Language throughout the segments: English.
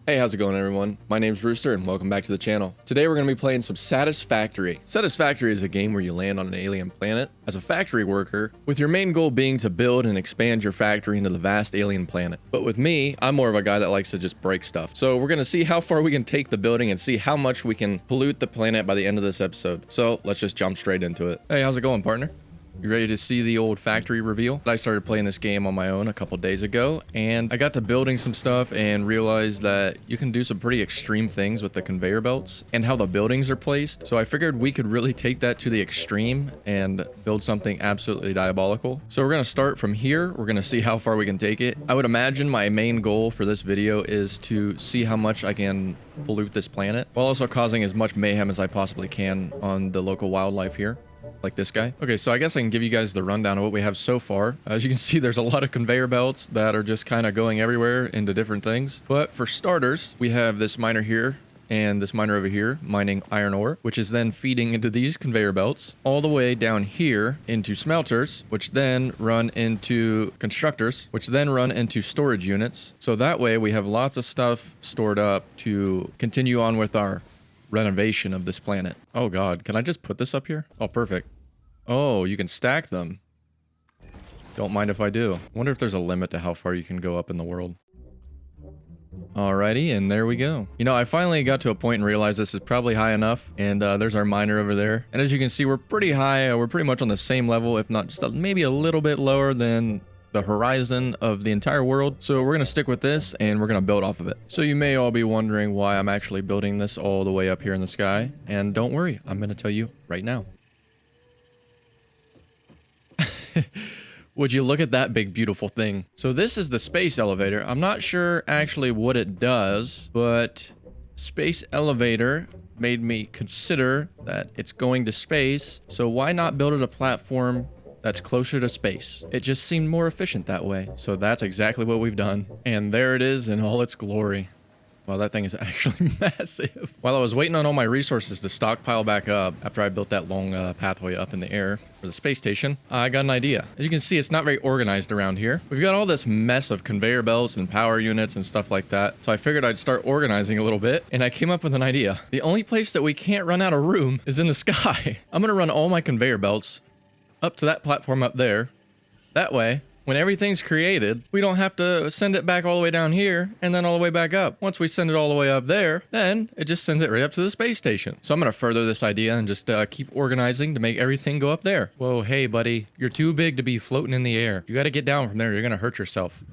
Hey, how's it going everyone? My name's Rooster and welcome back to the channel. Today we're going to be playing some Satisfactory. Satisfactory is a game where you land on an alien planet as a factory worker, with your main goal being to build and expand your factory into the vast alien planet. But with me, I'm more of a guy that likes to just break stuff. So we're going to see how far we can take the building and see how much we can pollute the planet by the end of this episode. So let's just jump straight into it. Hey, how's it going, partner? You ready to see the old factory reveal? I started playing this game on my own a couple days ago, and I got to building some stuff and realized that you can do some pretty extreme things with the conveyor belts and how the buildings are placed. So I figured we could really take that to the extreme and build something absolutely diabolical. So we're going to start from here. We're going to see how far we can take it. I would imagine my main goal for this video is to see how much I can pollute this planet while also causing as much mayhem as I possibly can on the local wildlife here. Like this guy. Okay, so I guess I can give you guys the rundown of what we have so far. As you can see, there's a lot of conveyor belts that are just kind of going everywhere into different things. But for starters, we have this miner here and this miner over here mining iron ore, which is then feeding into these conveyor belts all the way down here into smelters, which then run into constructors, which then run into storage units. So that way we have lots of stuff stored up to continue on with our renovation of this planet. Oh god, can I just put this up here? Oh, perfect. Oh, you can stack them. Don't mind if I do. Wonder if there's a limit to how far you can go up in the world. Alrighty, and there we go. You know, I finally got to a point and realized this is probably high enough, and there's our miner over there. And as you can see, we're pretty high. We're pretty much on the same level, if not just maybe a little bit lower than the horizon of the entire world. So we're going to stick with this and we're going to build off of it. So you may all be wondering why I'm actually building this all the way up here in the sky. And don't worry, I'm going to tell you right now. Would you look at that big beautiful thing? So this is the space elevator. I'm not sure actually what it does, but space elevator made me consider that it's going to space. So why not build it a platform that's closer to space? It just seemed more efficient that way. So that's exactly what we've done. And there it is in all its glory. Wow, that thing is actually massive. While I was waiting on all my resources to stockpile back up after I built that long pathway up in the air for the space station, I got an idea. As you can see, it's not very organized around here. We've got all this mess of conveyor belts and power units and stuff like that. So I figured I'd start organizing a little bit, and I came up with an idea. The only place that we can't run out of room is in the sky. I'm gonna run all my conveyor belts up to that platform up there. That way, when everything's created, we don't have to send it back all the way down here and then all the way back up. Once we send it all the way up there, then it just sends it right up to the space station. So I'm going to further this idea and just keep organizing to make everything go up there. Whoa, hey buddy, you're too big to be floating in the air. You got to get down from there. You're going to hurt yourself.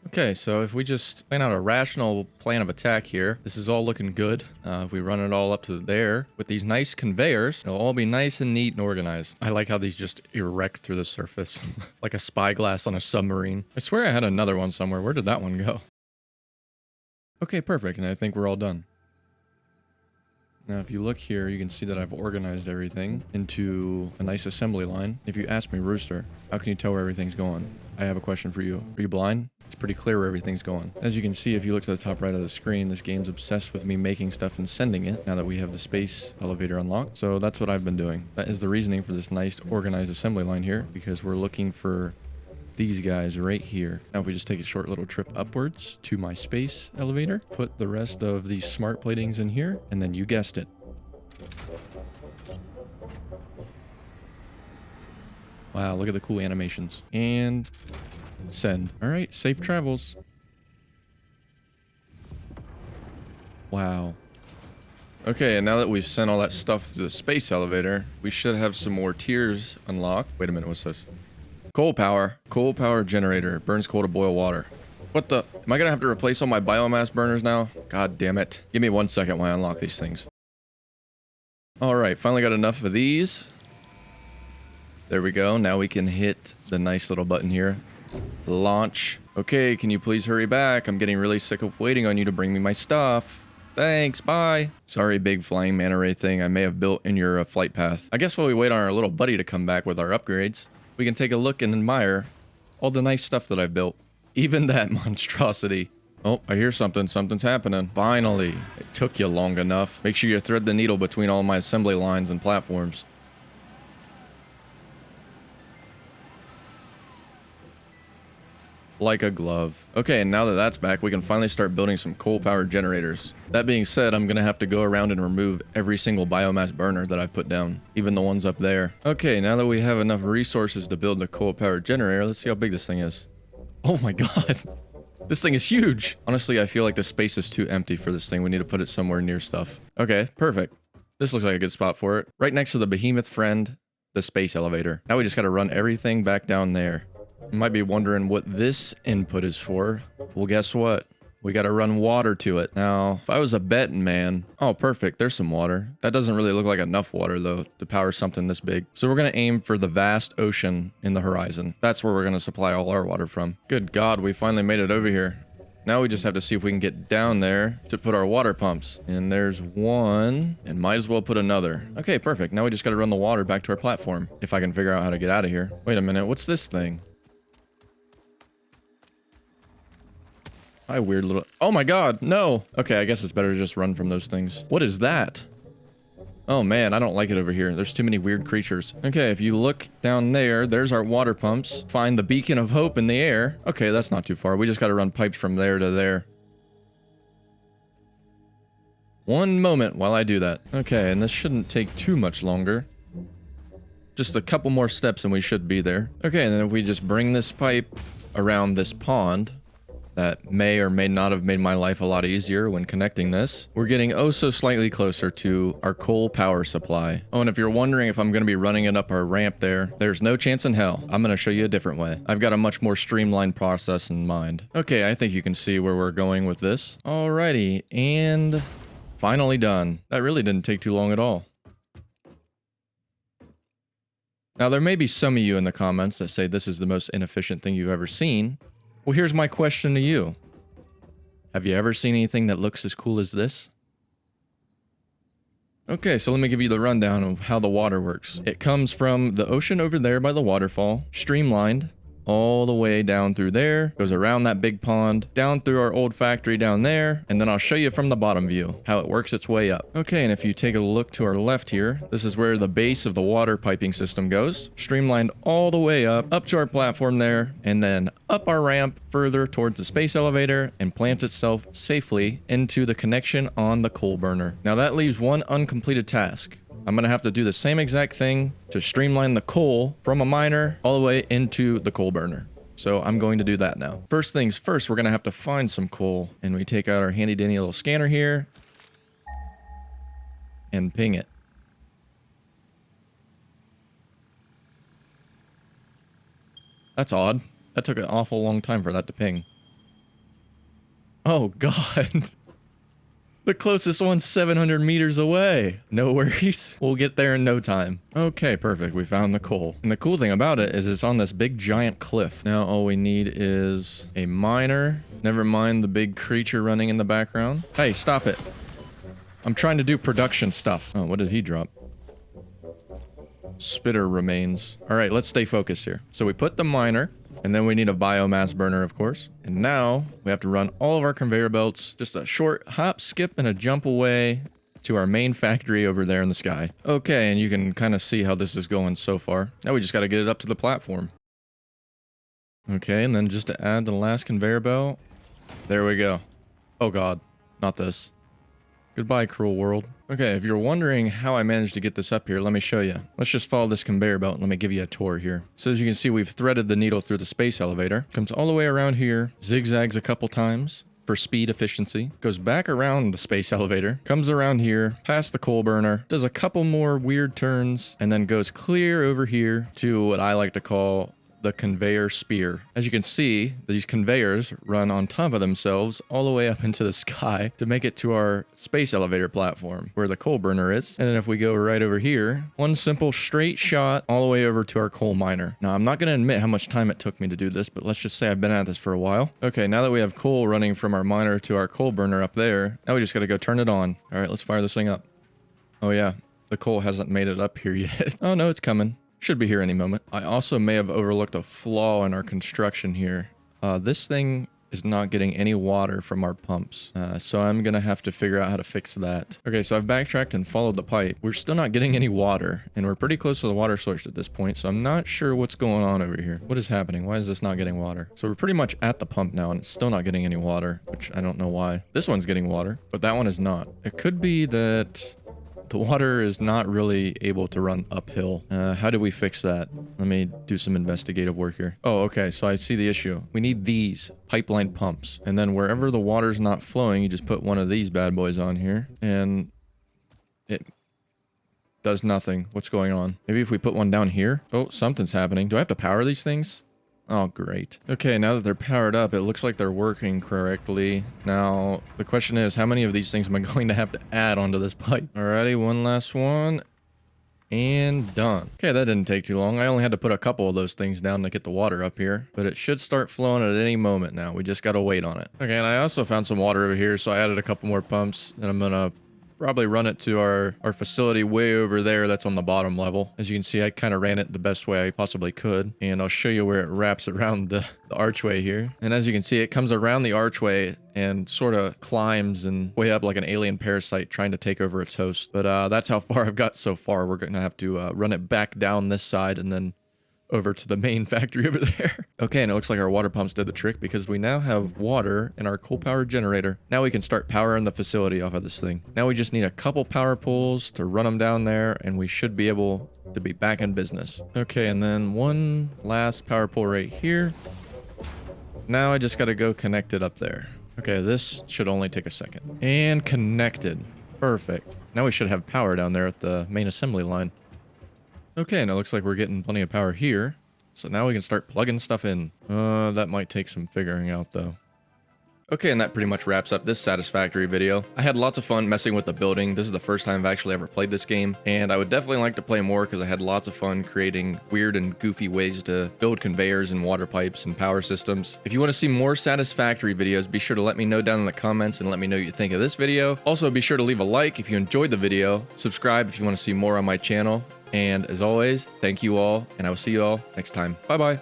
Okay, so if we just plan out a rational plan of attack here, this is all looking good. If we run it all up to there with these nice conveyors, it'll all be nice and neat and organized. I like how these just erect through the surface like a spyglass on a submarine. I swear I had another one somewhere. Where did that one go? Okay, perfect. And I think we're all done. Now, if you look here, you can see that I've organized everything into a nice assembly line. If you ask me, Rooster, how can you tell where everything's going? I have a question for you. Are you blind? It's pretty clear where everything's going. As you can see, if you look to the top right of the screen, this game's obsessed with me making stuff and sending it now that we have the space elevator unlocked. So that's what I've been doing. That is the reasoning for this nice organized assembly line here, because we're looking for these guys right here. Now if we just take a short little trip upwards to my space elevator, put the rest of these smart platings in here, and then you guessed it. Wow, look at the cool animations. And send. All right, safe travels. Wow. Okay, and now that we've sent all that stuff through the space elevator, we should have some more tiers unlocked. Wait a minute, what's this? Coal power. Coal power generator. Burns coal to boil water. What the? Am I gonna have to replace all my biomass burners now? God damn it. Give me 1 second while I unlock these things. Alright, finally got enough of these. There we go. Now we can hit the nice little button here. Launch. Okay, can you please hurry back? I'm getting really sick of waiting on you to bring me my stuff. Thanks, bye. Sorry, big flying manta ray thing I may have built in your flight path. I guess while we wait on our little buddy to come back with our upgrades, we can take a look and admire all the nice stuff that I've built. Even that monstrosity. Oh, I hear something. Something's happening. Finally. It took you long enough. Make sure you thread the needle between all my assembly lines and platforms. like a glove. Okay, and now that that's back, we can finally start building some coal-powered generators. That being said, I'm gonna have to go around and remove every single biomass burner that I've put down, even the ones up there. Okay, now that we have enough resources to build the coal-powered generator, let's see how big this thing is. Oh my god. This thing is huge. Honestly, I feel like the space is too empty for this thing. We need to put it somewhere near stuff. Okay, perfect. This looks like a good spot for it. Right next to the behemoth friend, the space elevator. Now we just gotta run everything back down there. You might be wondering what this input is for. Well, guess what? We gotta run water to it. Now, if I was a betting man... Oh, perfect. There's some water. That doesn't really look like enough water, though, to power something this big. So we're gonna aim for the vast ocean in the horizon. That's where we're gonna supply all our water from. Good God, we finally made it over here. Now we just have to see if we can get down there to put our water pumps. And there's one, and might as well put another. Okay, perfect. Now we just gotta run the water back to our platform. If I can figure out how to get out of here. Wait a minute, what's this thing? Hi, weird little... Oh my god, no! Okay, I guess it's better to just run from those things. What is that? Oh man, I don't like it over here. There's too many weird creatures. Okay, if you look down there, there's our water pumps. Find the beacon of hope in the air. Okay, that's not too far. We just gotta run pipes from there to there. One moment while I do that. Okay, and this shouldn't take too much longer. Just a couple more steps and we should be there. Okay, and then if we just bring this pipe around this pond... that may or may not have made my life a lot easier when connecting this. We're getting oh so slightly closer to our coal power supply. Oh, and if you're wondering if I'm going to be running it up our ramp there, there's no chance in hell. I'm going to show you a different way. I've got a much more streamlined process in mind. Okay, I think you can see where we're going with this. Alrighty, and finally done. That really didn't take too long at all. Now, there may be some of you in the comments that say this is the most inefficient thing you've ever seen. Well, here's my question to you. Have you ever seen anything that looks as cool as this? Okay, so let me give you the rundown of how the water works. It comes from the ocean over there by the waterfall, streamlined, all the way down through there, goes around that big pond, down through our old factory down there, and then I'll show you from the bottom view how it works its way up. Okay, and if you take a look to our left here, this is where the base of the water piping system goes, streamlined all the way up to our platform there, and then up our ramp further towards the space elevator and plants itself safely into the connection on the coal burner. Now that leaves one uncompleted task. I'm going to have to do the same exact thing to streamline the coal from a miner all the way into the coal burner. So I'm going to do that now. First things first, we're going to have to find some coal. And we take out our handy dandy little scanner here and ping it. That's odd. That took an awful long time for that to ping. Oh God. The closest one's 700 meters away. No worries. We'll get there in no time. Okay, perfect. We found the coal. And the cool thing about it is it's on this big giant cliff. Now all we need is a miner. Never mind the big creature running in the background. Hey, stop it. I'm trying to do production stuff. Oh, what did he drop? Spitter remains. All right, let's stay focused here. So we put the miner. And then we need a biomass burner, of course. And now we have to run all of our conveyor belts just a short hop, skip, and a jump away to our main factory over there in the sky. Okay, and you can kind of see how this is going so far. Now we just got to get it up to the platform. Okay, and then just to add the last conveyor belt. There we go. Oh God, not this. Goodbye, cruel world. Okay, if you're wondering how I managed to get this up here, let me show you. Let's just follow this conveyor belt and let me give you a tour here. So as you can see, we've threaded the needle through the space elevator. Comes all the way around here, zigzags a couple times for speed efficiency. Goes back around the space elevator, comes around here, past the coal burner, does a couple more weird turns, and then goes clear over here to what I like to call the conveyor spear. As you can see, these conveyors run on top of themselves all the way up into the sky to make it to our space elevator platform where the coal burner is. And then if we go right over here, one simple straight shot all the way over to our coal miner. Now, I'm not going to admit how much time it took me to do this, but let's just say I've been at this for a while. Okay, now that we have coal running from our miner to our coal burner up there, now we just got to go turn it on. All right, let's fire this thing up. Oh yeah, the coal hasn't made it up here yet. Oh no, it's coming. Should be here any moment. I also may have overlooked a flaw in our construction here. This thing is not getting any water from our pumps. So I'm gonna have to figure out how to fix that. Okay, so I've backtracked and followed the pipe. We're still not getting any water, and we're pretty close to the water source at this point, so I'm not sure what's going on over here. What is happening? Why is this not getting water? So we're pretty much at the pump now, and it's still not getting any water, which I don't know why. This one's getting water, but that one is not. It could be that the water is not really able to run uphill. How do we fix that? Let me do some investigative work here. Oh, okay, so I see the issue. We need these pipeline pumps. And then wherever the water's not flowing, you just put one of these bad boys on here. And it does nothing. What's going on? Maybe if we put one down here? Oh, something's happening. Do I have to power these things? Oh, great. Okay, now that they're powered up, it looks like they're working correctly. Now, the question is, how many of these things am I going to have to add onto this pipe? Alrighty, one last one. And done. Okay, that didn't take too long. I only had to put a couple of those things down to get the water up here. But it should start flowing at any moment now. We just gotta wait on it. Okay, and I also found some water over here, so I added a couple more pumps. And I'm gonna probably run it to our facility way over there that's on the bottom level. As you can see, I kind of ran it the best way I possibly could. And I'll show you where it wraps around the archway here. And as you can see, it comes around the archway and sort of climbs and way up like an alien parasite trying to take over its host. But that's how far I've got so far. We're going to have to run it back down this side and then over to the main factory over there. Okay, and it looks like our water pumps did the trick because we now have water in our coal power generator. Now we can start powering the facility off of this thing. Now we just need a couple power poles to run them down there, and we should be able to be back in business. Okay, and then one last power pole right here. Now I just gotta go connect it up there. Okay, this should only take a second. And connected. Perfect. Now we should have power down there at the main assembly line. Okay, and it looks like we're getting plenty of power here. So now we can start plugging stuff in. That might take some figuring out, though. Okay, and that pretty much wraps up this Satisfactory video. I had lots of fun messing with the building. This is the first time I've actually ever played this game, and I would definitely like to play more because I had lots of fun creating weird and goofy ways to build conveyors and water pipes and power systems. If you want to see more Satisfactory videos, be sure to let me know down in the comments and let me know what you think of this video. Also, be sure to leave a like if you enjoyed the video, subscribe if you want to see more on my channel, and as always, thank you all, and I will see you all next time. Bye-bye.